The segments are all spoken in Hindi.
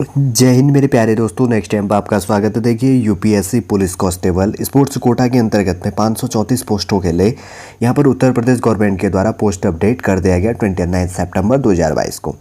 जय हिंद मेरे प्यारे दोस्तों। नेक्स्ट टाइम पर आपका स्वागत है। देखिए, UPSC police constable sports Kota के अंतर्गत में 534 पोस्टों के लिए यहाँ पर उत्तर प्रदेश गवर्नमेंट के द्वारा पोस्ट अपडेट कर दिया गया 29 सितंबर 2022 को।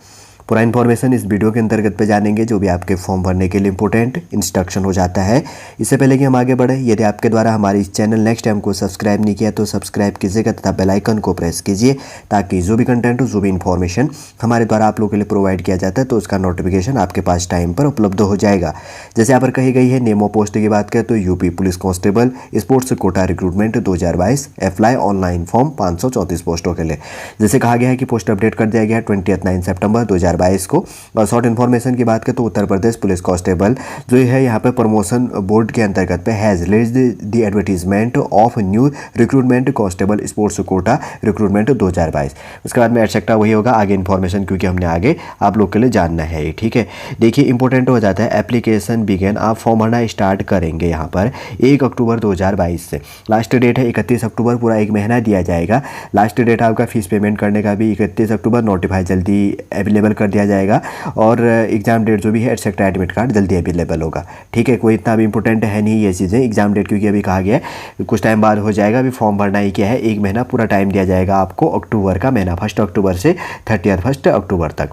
पूरा इन्फॉर्मेशन इस वीडियो के अंतर्गत पे जानेंगे, जो भी आपके फॉर्म भरने के लिए इंपॉर्टेंट इंस्ट्रक्शन हो जाता है। इससे पहले कि हम आगे बढ़े, यदि आपके द्वारा हमारे इस चैनल नेक्स्ट टाइम को सब्सक्राइब नहीं किया तो सब्सक्राइब कीजिएगा तथा बेल आइकन को प्रेस कीजिए, ताकि जो भी कंटेंट हो, जो भी इन्फॉर्मेशन हमारे द्वारा आप लोगों के लिए प्रोवाइड किया जाता है तो उसका नोटिफिकेशन आपके पास टाइम पर उपलब्ध हो जाएगा। जैसे यहाँ पर कही गई है, नेमो पोस्ट की बात करें तो UP police constable sports quota recruitment 2022 apply online form 534 पोस्टों के लिए। जैसे कहा गया है कि पोस्ट अपडेट कर दिया गया 29 सितंबर 2022 को। और शॉर्ट इन्फॉर्मेशन की बात करें तो उत्तर प्रदेश पुलिस कांस्टेबल जो है यहाँ पे प्रमोशन बोर्ड के अंतर्गत पे has released the advertisement of new recruitment constable sports quota recruitment 2022। उसके बाद में एटसेक्ट्रा वही होगा आगे इन्फॉर्मेशन, क्योंकि हमने आगे आप लोग के लिए जानना है। ठीक है, देखिए इंपॉर्टेंट हो जाता है। एप्लीकेशन बिगेन, आप फॉर्म भरना स्टार्ट करेंगे यहाँ पर 1 अक्टूबर 2022 से। लास्ट डेट है 31 अक्टूबर, पूरा एक महीना दिया जाएगा। लास्ट डेट आपका फीस पेमेंट करने का भी 31 अक्टूबर, नोटिफाई जल्दी अवेलेबल कर दिया जाएगा। और एग्जाम डेट जो भी है एटसेक्ट्रा एडमिट कार्ड जल्दी अवेलेबल होगा। ठीक है, कोई इतना भी इंपॉर्टेंट है नहीं ये चीज़ें। एग्जाम डेट क्योंकि अभी कहा गया है कुछ टाइम बाद हो जाएगा। अभी फॉर्म भरना ही क्या है, एक महीना पूरा टाइम दिया जाएगा आपको, अक्टूबर का महीना 1 अक्टूबर से 31 अक्टूबर तक।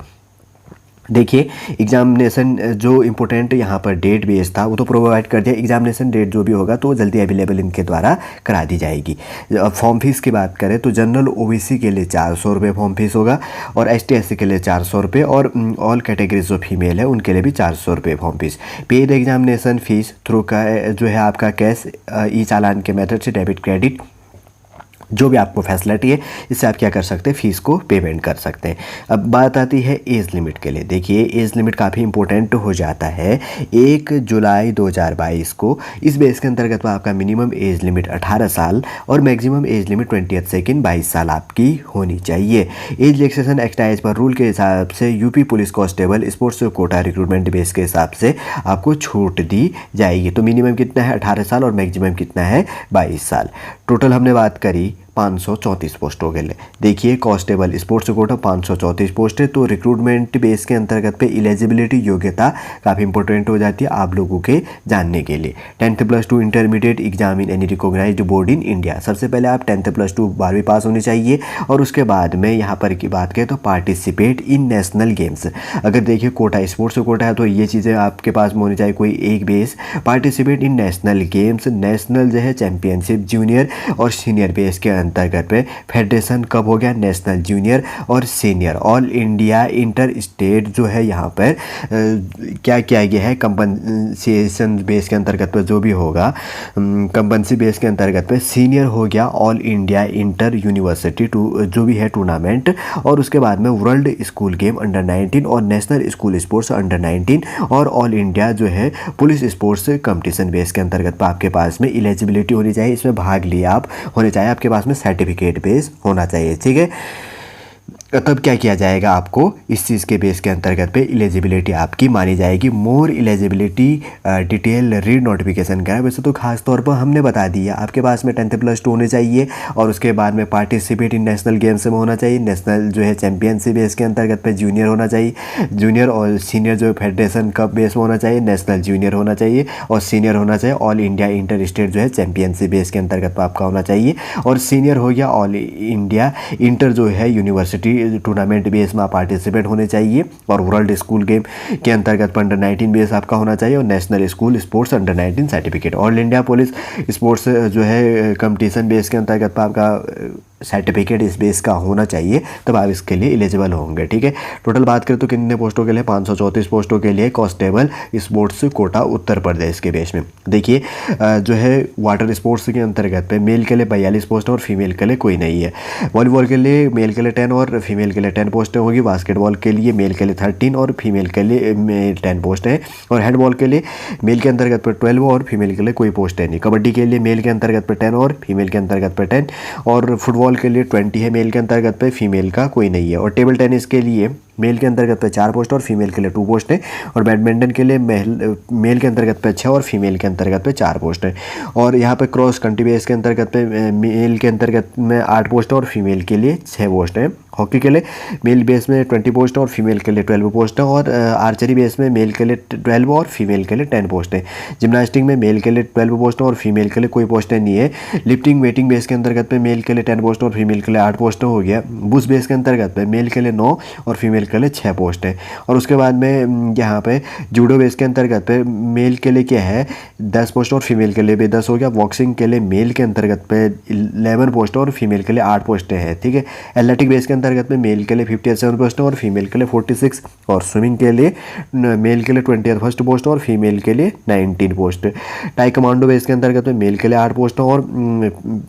देखिए, एग्जामिनेशन जो इम्पोर्टेंट यहाँ पर डेट बेस था वो तो प्रोवाइड कर दिया। एग्जामिनेशन डेट जो भी होगा तो जल्दी अवेलेबल इनके द्वारा करा दी जाएगी। अब फॉर्म फीस की बात करें तो जनरल ओबीसी के लिए 400 रुपये फॉर्म फीस होगा, और एसटी एससी के लिए 400 रुपये, और ऑल कैटेगरीज जो फीमेल है उनके लिए भी 400 रुपये form fees. Paid examination fees through का जो है आपका कैश ई चालान के मेथड से डेबिट क्रेडिट जो भी आपको फैसिलिटी है, इससे आप क्या कर सकते हैं, फ़ीस को पेमेंट कर सकते हैं। अब बात आती है एज लिमिट के लिए। देखिए, एज लिमिट काफ़ी इंपॉर्टेंट हो जाता है। 1 जुलाई 2022 को इस बेस के अंतर्गत आपका मिनिमम एज लिमिट 18 साल और मैक्सिमम एज लिमिट 20 सेकेंड 22 साल आपकी होनी चाहिए। एज रिलैक्सेशन एक्स्ट्रा एज पर रूल के हिसाब से UP police constable sports quota recruitment base के हिसाब से आपको छूट दी जाएगी। तो मिनिमम कितना है, 18 साल, और मैक्सिमम कितना है, 22 साल। टोटल हमने बात करी 534 पोस्टों के लिए। देखिए, कांस्टेबल स्पोर्ट्स कोटा 534 पोस्ट है। तो रिक्रूटमेंट बेस के अंतर्गत पे एलिजिबिलिटी योग्यता काफ़ी इंपॉर्टेंट हो जाती है आप लोगों के जानने के लिए। 10th+2 intermediate exam in any recognised board in India. सबसे पहले आप 10th+2 12वीं पास होनी चाहिए, और उसके बाद में यहाँ पर की बात करें तो पार्टिसिपेट इन नेशनल गेम्स। अगर देखिए कोटा स्पोर्ट्स कोटा है तो ये चीज़ें आपके पास में होनी चाहिए, कोई एक base. Participate in national games, national जो है चैंपियनशिप जूनियर और सीनियर बेस के अंतर्गत पे फेडरेशन कब हो गया, नेशनल जूनियर और senior. All India inter state जो है यहाँ पर क्या किया गया है, कंपनसेशन बेस के अंतर्गत पे जो भी होगा, कंपनसी बेस के अंतर्गत पे सीनियर हो गया ऑल इंडिया इंटर यूनिवर्सिटी जो भी है टूर्नामेंट, और उसके बाद में वर्ल्ड स्कूल गेम अंडर 19 और नेशनल स्कूल स्पोर्ट्स अंडर 19 और ऑल इंडिया जो है पुलिस स्पोर्ट्स कंपटीशन बेस के अंतर्गत पे आपके पास में एलिजिबिलिटी होनी चाहिए। इसमें भाग लिया आप होने चाहिए, आपके पास में सर्टिफिकेट बेस होना चाहिए। ठीक है, तब क्या किया जाएगा, आपको इस चीज़ के बेस के अंतर्गत पे एलिजिबिलिटी आपकी मानी जाएगी। मोर एलिजिबिलिटी डिटेल रीड नोटिफिकेशन का है। वैसे तो खास तौर पर हमने बता दिया, आपके पास में 10th+2 होने चाहिए, और उसके बाद में पार्टिसिपेट इन नेशनल गेम्स में होना चाहिए। नेशनल जो है चैंपियनशिप बेस के अंतर्गत पे जूनियर होना चाहिए, जूनियर और सीनियर जो फेडरेशन कप बेस में होना चाहिए, नेशनल जूनियर होना चाहिए, और सीनियर होना चाहिए ऑल इंडिया इंटर स्टेट जो है चैंपियनशिप बेस के अंतर्गत आपका होना चाहिए, और सीनियर हो गया ऑल इंडिया इंटर जो है यूनिवर्सिटी टूर्नामेंट बेस में पार्टिसिपेट होने चाहिए, और वर्ल्ड स्कूल गेम के अंतर्गत अंडर 19 बेस आपका होना चाहिए, और national school sports under 19 certificate. All India police sports जो है कंपटीशन बेस के अंतर्गत आपका सर्टिफिकेट इस बेस का होना चाहिए, तब आप इसके लिए एलिजिबल होंगे। ठीक है, टोटल बात करें तो कितने पोस्टों के लिए, 534 पोस्टों के लिए कांस्टेबल स्पोर्ट्स कोटा उत्तर प्रदेश के बेस में। देखिए, जो है वाटर स्पोर्ट्स के अंतर्गत पे मेल के लिए 42 पोस्ट और फीमेल के लिए कोई नहीं है। वॉलीबॉल के लिए मेल के लिए 10 और फीमेल के लिए 10 पोस्टें होगी। बास्केटबॉल के लिए मेल के लिए 13 और फीमेल के लिए 10 पोस्ट है, और हैंडबॉल के लिए मेल के अंतर्गत पर 12 और फीमेल के लिए कोई पोस्ट है नहीं। कबड्डी के लिए मेल के अंतर्गत पर 10 और फीमेल के अंतर्गत पर 10, और फुटबॉल के लिए 20 है मेल के अंतर्गत पे, फीमेल का कोई नहीं है। और टेबल टेनिस के लिए मेल के अंतर्गत पे 4 पोस्ट और फीमेल के लिए 2 पोस्ट हैं। और बैडमिंटन के लिए मेल के अंतर्गत पे 6 और फीमेल के अंतर्गत पे 4 पोस्ट हैं। और यहाँ पे क्रॉस कंट्री बेस के अंतर्गत पे मेल के अंतर्गत में 8 पोस्ट और फीमेल के लिए 6 पोस्ट हैं। हॉकी के लिए मेल बेस में 20 पोस्ट और फीमेल के लिए 12 पोस्ट है। और आर्चरी बेस में मेल के लिए 12 और फीमेल के लिए 10 पोस्ट है। जिम्नास्टिक में मेल के लिए 12 पोस्ट और फीमेल के लिए कोई पोस्टें नहीं है। लिफ्टिंग वेटिंग बेस के अंतर्गत पे मेल के लिए 10 पोस्ट और फीमेल के लिए 8 पोस्ट हो गया। बुश बेस के अंतर्गत पे मेल के लिए 9 और फीमेल के लिए 6 पोस्ट है। और उसके बाद में यहाँ पे जूडो बेस के अंतर्गत पे मेल के लिए क्या है 10 पोस्ट और फीमेल के लिए भी 10 हो गया। बॉक्सिंग के लिए मेल के अंतर्गत पे 11 पोस्ट और फीमेल के लिए 8 पोस्टें हैं, ठीक है। एथलेटिक बेस के अंतर्गत में मेल के लिए 57 पोस्ट और फीमेल के लिए 46। और स्विमिंग के लिए मेल के लिए 21 पोस्ट और फीमेल के लिए 19 पोस्ट। टाई कमांडो बेस के अंतर्गत में मेल के लिए 8 पोस्ट और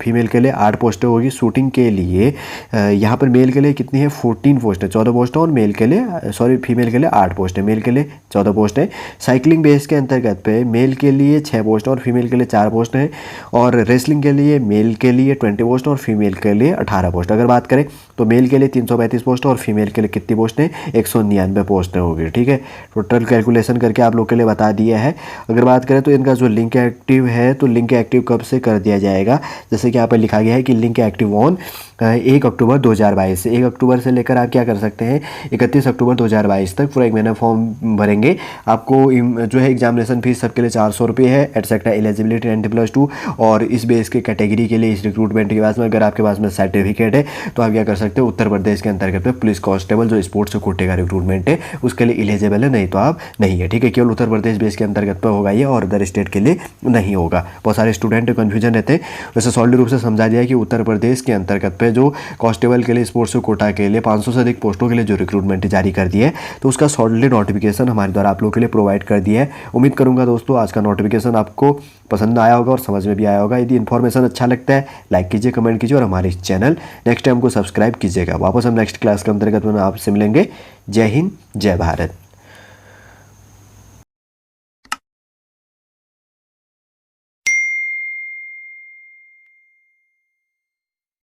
फीमेल के लिए 8 पोस्टें होगी। शूटिंग के लिए यहाँ पर मेल के लिए कितनी है 14 पोस्ट है, 14 पोस्ट और मेल के लिए फीमेल के लिए 8 पोस्ट है, मेल के लिए 14 पोस्ट है। साइकिलिंग बेस के अंतर्गत पे मेल के लिए 6 पोस्ट और फीमेल के लिए 4 पोस्ट हैं। और रेसलिंग के लिए मेल के लिए 20 पोस्ट और फीमेल के लिए 18 पोस्ट। अगर बात करें तो मेल के लिए 335 पोस्ट और फीमेल के लिए कितनी पोस्ट है 199 पोस्टें होगी, ठीक है। टोटल कैलकुलेशन करके आप लोग के लिए बता दिया है। अगर बात करें तो इनका जो लिंक एक्टिव है तो लिंक एक्टिव कब से कर दिया जाएगा, जैसे कि यहाँ पर लिखा गया है कि लिंक एक्टिव ऑन 1 अक्टूबर 2022 से 1 अक्टूबर से लेकर आप क्या कर सकते हैं 31 अक्टूबर 2022 तक पूरा एक महीना फॉर्म भरेंगे। आपको जो है एग्जामिनेशन फीस सबके लिए 400 रुपये है। Etcetera eligibility 90+2। और इस बेस के कैटेगरी के लिए इस रिक्रूटमेंट के पास में अगर आपके पास में सर्टिफिकेट है तो आप क्या कर सकते हो उत्तर प्रदेश के अंतर्गत में पुलिस कांस्टेबल जो स्पोर्ट्स कोटे का रिक्रूटमेंट है उसके लिए एलिजिबल है, नहीं तो आप नहीं है, ठीक है। केवल उत्तर प्रदेश बेस के अंतर्गत पर होगा ये और अदर स्टेट के लिए नहीं होगा। बहुत सारे स्टूडेंट कन्फ्यूजन रहते हैं, वैसे सॉलिड रूप से समझा दिया कि उत्तर प्रदेश के अंतर्गत पे जो कांस्टेबल के लिए स्पोर्ट्स कोटा के लिए 500 से अधिक पोस्टों के लिए जो रिक्रूटमेंट जारी कर दिया है तो उसका सॉलिड नोटिफिकेशन हमारे द्वारा आप लोगों के लिए प्रोवाइड कर दिया है। उम्मीद करूंगा दोस्तों आज का नोटिफिकेशन आपको पसंद आया होगा और समझ में भी आया होगा। यदि इन्फॉर्मेशन अच्छा लगता है लाइक कीजिए, कमेंट कीजिए और हमारे चैनल नेक्स्ट टाइम को सब्सक्राइब कीजिएगा। वापस हम नेक्स्ट क्लास के अंतर्गत में आपसे मिलेंगे। जय हिंद, जय भारत।